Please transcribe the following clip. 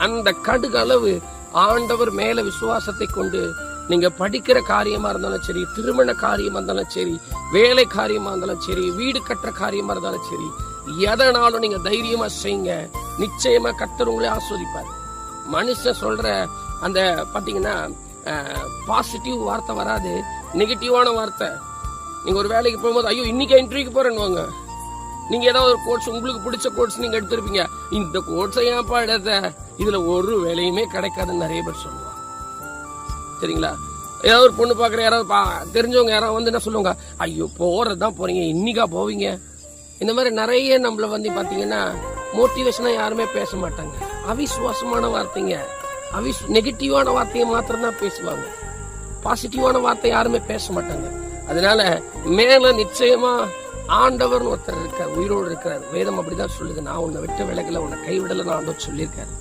அந்த கடுகளவு ஆண்டவர் மேல விசுவாசத்தை கொண்டு நீங்க படிக்கிற காரியமா இருந்தாலும் சரி, திருமண காரியமா இருந்தாலும் சரி, வேலை காரியமா இருந்தாலும் சரி, வீடு கட்டுற காரியமா இருந்தாலும் சரி, எதனாலும் நீங்க தைரியமா செய்யுங்க. நிச்சயமா கர்த்தர் உங்களை ஆஸ்வதிப்பார். மனுஷன் சொல்ற அந்த பாத்தீங்கன்னா பாசிட்டிவ் வார்த்தை வராது, நெகட்டிவான வார்த்தை. நீங்க ஒரு வேலைக்கு போகும்போது ஐயோ இன்னைக்கு இன்டர்வியூக்கு போறேன்னு நீங்க ஏதாவது ஒரு கோர்ஸ் உங்களுக்கு பிடிச்ச கோர்ஸ் நீங்க எடுத்திருப்பீங்க. இந்த கோர்ஸை ஏன்ப்பா எடுத்த, இதுல ஒரு வேலையுமே கிடைக்காதுன்னு நிறைய பேர் சொல்லுவாங்க. சரிங்களா? ஏதாவது ஒரு பொண்ணு பாக்குற யாராவது தெரிஞ்சவங்க யாராவது வந்து என்ன சொல்லுவாங்க, ஐயோ போறதுதான் போறீங்க, இன்னைக்கா போவீங்க. இந்த மாதிரி நிறைய நம்மள வந்து பாத்தீங்கன்னா மோட்டிவேஷனா யாருமே பேச மாட்டாங்க. அவிசுவாசமான வார்த்தைங்க, நெகட்டிவான வார்த்தையை மாத்திரம் தான் பேசுவாங்க. பாசிட்டிவான வார்த்தை யாருமே பேச மாட்டாங்க. அதனால மேல நிச்சயமா ஆண்டவர் ஒருத்தர் இருக்கார், உயிரோடு இருக்கிறார். வேதம் அப்படிதான் சொல்லுது. நான் உன்னை விட்டு விலகல, உன்னை கைவிடல, நான் சொல்லியிருக்காரு.